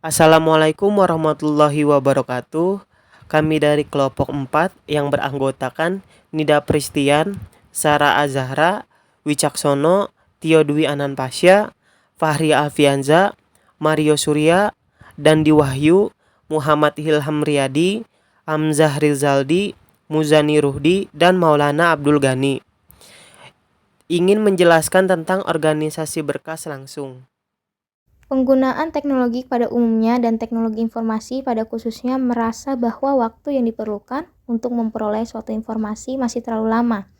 Assalamualaikum warahmatullahi wabarakatuh. Kami dari kelompok 4 yang beranggotakan Nida Pristian, Sarah Azahra, Wicaksono, Tio Dwi Ananpasya, Fahri Alfianza, Mario Surya, Dandi Wahyu, Muhammad Hilham Riyadi, Hamzah Rizaldi, Muzani Ruhdi, dan Maulana Abdul Ghani. Ingin menjelaskan tentang organisasi berkas langsung. Penggunaan teknologi pada umumnya dan teknologi informasi pada khususnya merasa bahwa waktu yang diperlukan untuk memperoleh suatu informasi masih terlalu lama.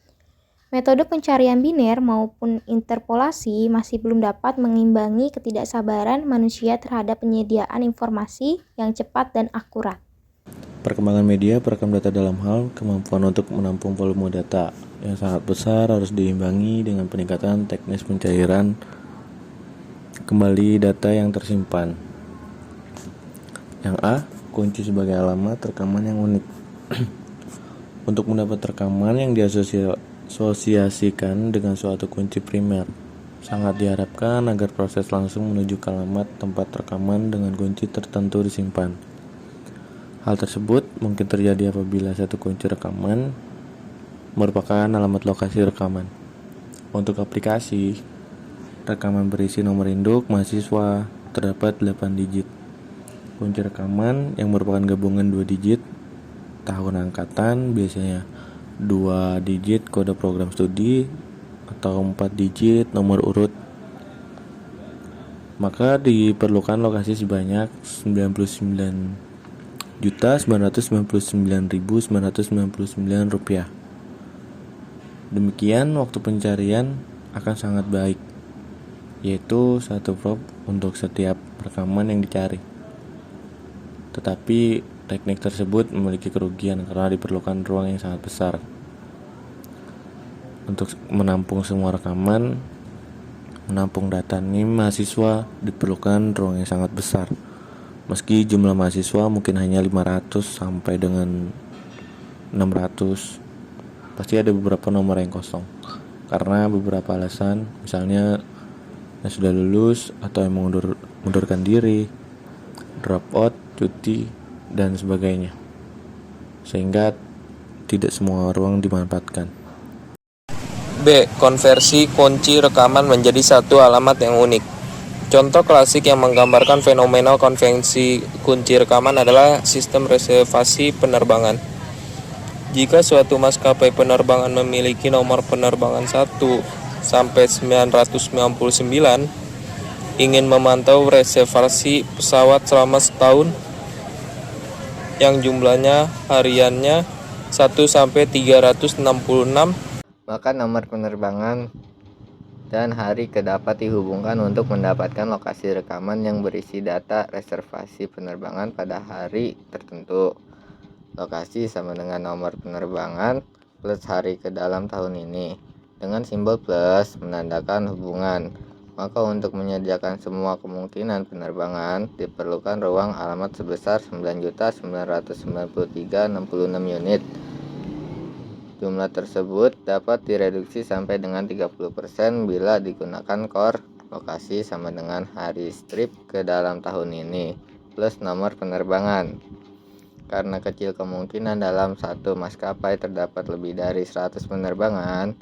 Metode pencarian biner maupun interpolasi masih belum dapat mengimbangi ketidaksabaran manusia terhadap penyediaan informasi yang cepat dan akurat. Perkembangan media perekam data dalam hal kemampuan untuk menampung volume data yang sangat besar harus diimbangi dengan peningkatan teknis pencairan kembali data yang tersimpan. Yang A, kunci sebagai alamat rekaman yang unik. Untuk mendapat rekaman yang diasosiasikan dengan suatu kunci primer, sangat diharapkan agar proses langsung menuju ke alamat tempat rekaman dengan kunci tertentu disimpan. Hal tersebut mungkin terjadi apabila satu kunci rekaman merupakan alamat lokasi rekaman. Untuk aplikasi, rekaman berisi nomor induk mahasiswa terdapat 8 digit. Kunci rekaman yang merupakan gabungan 2 digit tahun angkatan, biasanya 2 digit kode program studi atau 4 digit nomor urut. Maka diperlukan lokasi sebanyak 99.999.999 rupiah. Demikian waktu pencarian akan sangat baik, yaitu 1 prop untuk setiap rekaman yang dicari. Tetapi teknik tersebut memiliki kerugian karena diperlukan ruang yang sangat besar. Untuk menampung semua rekaman, menampung data NIM mahasiswa diperlukan ruang yang sangat besar. Meski jumlah mahasiswa mungkin hanya 500 sampai dengan 600, pasti ada beberapa nomor yang kosong karena beberapa alasan, misalnya yang sudah lulus atau yang mengundurkan diri, drop out, cuti, dan sebagainya, sehingga tidak semua ruang dimanfaatkan. B. Konversi kunci rekaman menjadi satu alamat yang unik. Contoh klasik yang menggambarkan fenomena konvensi kunci rekaman adalah sistem reservasi penerbangan. Jika suatu maskapai penerbangan memiliki nomor penerbangan 1 sampai 999, ingin memantau reservasi pesawat selama setahun yang jumlahnya hariannya 1 sampai 366, maka nomor penerbangan dan hari dapat dihubungkan untuk mendapatkan lokasi rekaman yang berisi data reservasi penerbangan pada hari tertentu. Lokasi sama dengan nomor penerbangan plus hari ke dalam tahun ini, dengan simbol plus menandakan hubungan. Maka untuk menyediakan semua kemungkinan penerbangan diperlukan ruang alamat sebesar 9.993.66 unit. Jumlah tersebut dapat direduksi sampai dengan 30% bila digunakan core lokasi sama dengan hari strip ke dalam tahun ini plus nomor penerbangan. Karena kecil kemungkinan dalam satu maskapai terdapat lebih dari 100 penerbangan,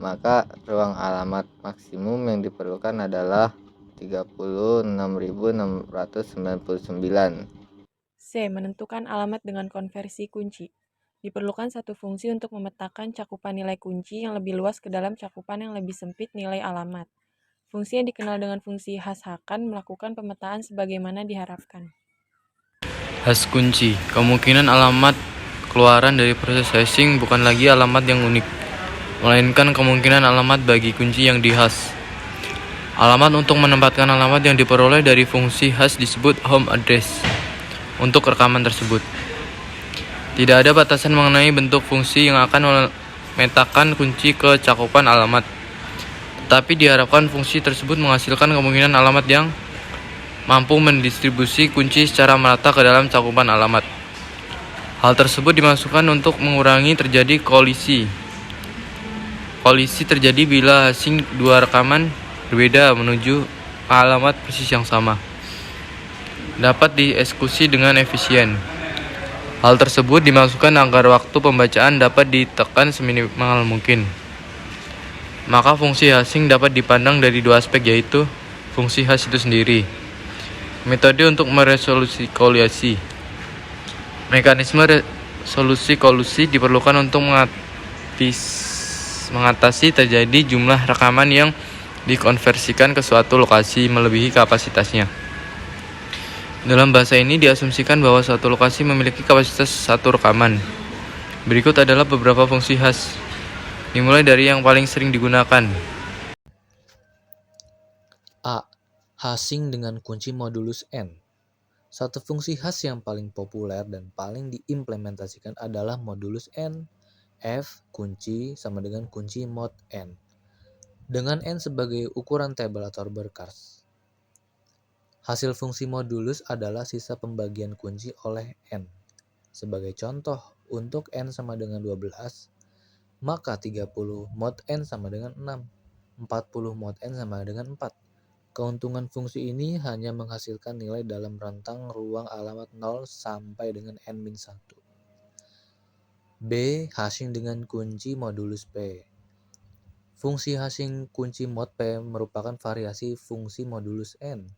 maka ruang alamat maksimum yang diperlukan adalah 36.699. C. Menentukan alamat dengan konversi kunci. Diperlukan satu fungsi untuk memetakan cakupan nilai kunci yang lebih luas ke dalam cakupan yang lebih sempit nilai alamat. Fungsi yang dikenal dengan fungsi hash-akan melakukan pemetaan sebagaimana diharapkan. Hash kunci, kemungkinan alamat keluaran dari proses hashing bukan lagi alamat yang unik, melainkan kemungkinan alamat bagi kunci yang di-hash. Alamat untuk menempatkan alamat yang diperoleh dari fungsi hash disebut home address untuk rekaman tersebut. Tidak ada batasan mengenai bentuk fungsi yang akan memetakan kunci ke cakupan alamat, tetapi diharapkan fungsi tersebut menghasilkan kemungkinan alamat yang mampu mendistribusi kunci secara merata ke dalam cakupan alamat. Hal tersebut dimasukkan untuk mengurangi terjadi kolisi. Kolisi terjadi bila hashing dua rekaman berbeda menuju ke alamat persis yang sama. dapat dieksekusi dengan efisien. Hal tersebut dimaksudkan agar waktu pembacaan dapat ditekan seminimal mungkin. Maka fungsi hashing dapat dipandang dari dua aspek, yaitu fungsi hash itu sendiri, metode untuk meresolusi kolusi. Mekanisme resolusi kolusi diperlukan untuk mengatasi terjadi jumlah rekaman yang dikonversikan ke suatu lokasi melebihi kapasitasnya. Dalam bahasa ini diasumsikan bahwa suatu lokasi memiliki kapasitas satu rekaman. Berikut adalah beberapa fungsi hash, dimulai dari yang paling sering digunakan. A. Hashing dengan kunci modulus N. Satu fungsi hash yang paling populer dan paling diimplementasikan adalah modulus N. F kunci sama dengan kunci mod N, dengan N sebagai ukuran tabel atau berkas. Hasil fungsi modulus adalah sisa pembagian kunci oleh N. Sebagai contoh, untuk N sama dengan 12, maka 30 mod N sama dengan 6, 40 mod N sama dengan 4. Keuntungan fungsi ini hanya menghasilkan nilai dalam rentang ruang alamat 0 sampai dengan N-1. B. Hashing dengan kunci modulus P. Fungsi hashing kunci mod P merupakan variasi fungsi modulus N.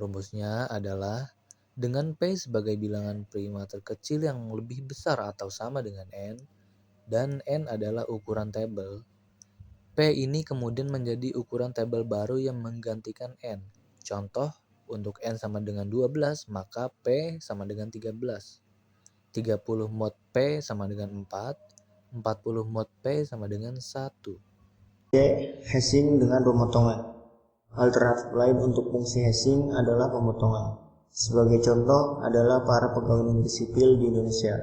Rumusnya adalah dengan P sebagai bilangan prima terkecil yang lebih besar atau sama dengan N, dan N adalah ukuran tabel. P ini kemudian menjadi ukuran tabel baru yang menggantikan N. Contoh, untuk N sama dengan 12, maka P sama dengan 13. 30 mod P sama dengan 4, 40 mod P sama dengan 1. D. Hashing dengan pemotongan. Alternatif lain untuk fungsi hashing adalah pemotongan. Sebagai contoh adalah para pegawai negeri sipil di Indonesia.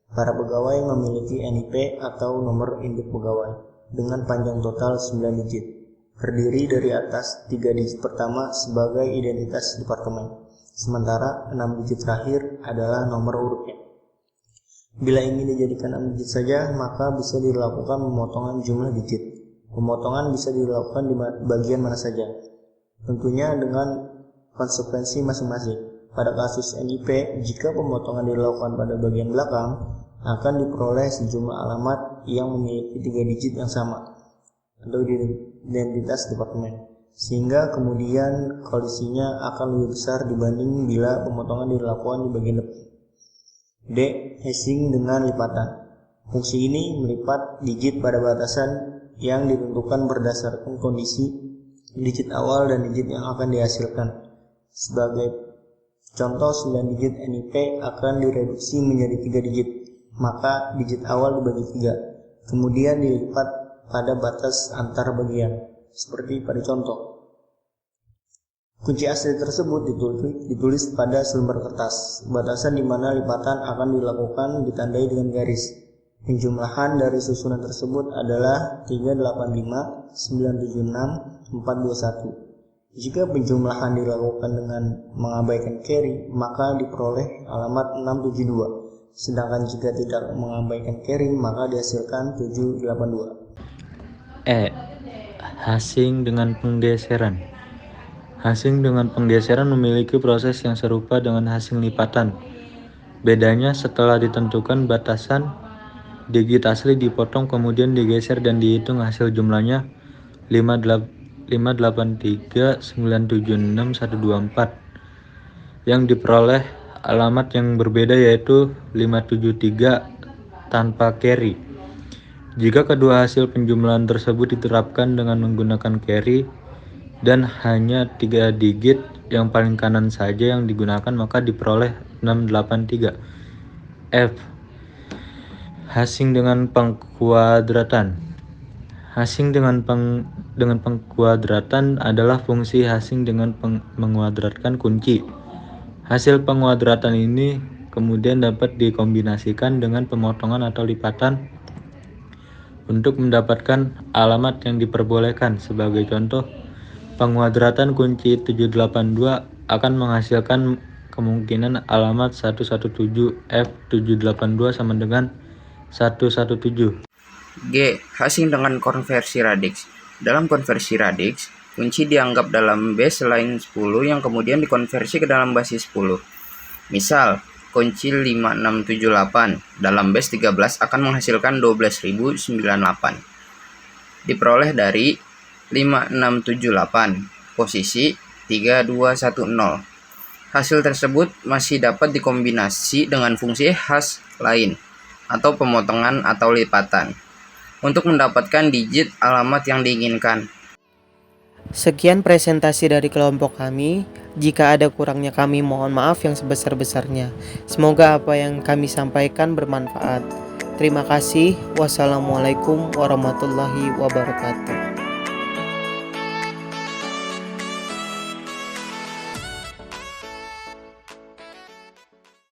Para pegawai memiliki NIP atau nomor induk pegawai dengan panjang total 9 digit, terdiri dari atas 3 digit pertama sebagai identitas departemen, sementara 6 digit terakhir adalah nomor urutnya. Bila ingin dijadikan 6 digit saja, maka bisa dilakukan pemotongan jumlah digit. Pemotongan bisa dilakukan di bagian mana saja, tentunya dengan konsekuensi masing-masing. Pada kasus NIP, jika pemotongan dilakukan pada bagian belakang, akan diperoleh sejumlah alamat yang memiliki 3 digit yang sama atau identitas departemen, sehingga kemudian kolisinya akan lebih besar dibanding bila pemotongan dilakukan di bagian depan. D. Hashing dengan lipatan. Fungsi ini melipat digit pada batasan yang ditentukan berdasarkan kondisi digit awal dan digit yang akan dihasilkan. Sebagai contoh, 9 digit NIP akan direduksi menjadi 3 digit, maka digit awal dibagi 3, kemudian dilipat pada batas antar bagian, seperti pada contoh. Kunci asli tersebut ditulis pada selembar kertas. Batasan di mana lipatan akan dilakukan ditandai dengan garis. Penjumlahan dari susunan tersebut adalah 385, 976, 421. Jika penjumlahan dilakukan dengan mengabaikan carry, maka diperoleh alamat 672. Sedangkan jika tidak mengabaikan carry, maka dihasilkan 782. E. Hashing dengan penggeseran. Hashing dengan penggeseran memiliki proses yang serupa dengan hashing lipatan. Bedanya setelah ditentukan batasan, digit asli dipotong kemudian digeser dan dihitung hasil jumlahnya 583976124 yang diperoleh alamat yang berbeda, yaitu 573 tanpa carry. Jika kedua hasil penjumlahan tersebut diterapkan dengan menggunakan carry dan hanya 3 digit yang paling kanan saja yang digunakan, maka diperoleh 683. F. Hashing dengan pengkuadratan. Hashing dengan pengkuadratan adalah fungsi hashing dengan menguadratkan kunci. Hasil penguadratan ini kemudian dapat dikombinasikan dengan pemotongan atau lipatan untuk mendapatkan alamat yang diperbolehkan. Sebagai contoh, penguadratan kunci 782 akan menghasilkan kemungkinan alamat 117F782 sama dengan 117. G. Hashing dengan konversi radix. Dalam konversi radix, kunci dianggap dalam base selain 10 yang kemudian dikonversi ke dalam basis 10. Misal, kunci 5678 dalam base 13 akan menghasilkan 12.098. Diperoleh dari 5678, posisi 3210. Hasil tersebut masih dapat dikombinasi dengan fungsi hash lain, atau pemotongan atau lipatan, untuk mendapatkan digit alamat yang diinginkan. Sekian presentasi dari kelompok kami. Jika ada kurangnya kami mohon maaf yang sebesar-besarnya. Semoga apa yang kami sampaikan bermanfaat. Terima kasih. Wassalamualaikum warahmatullahi wabarakatuh.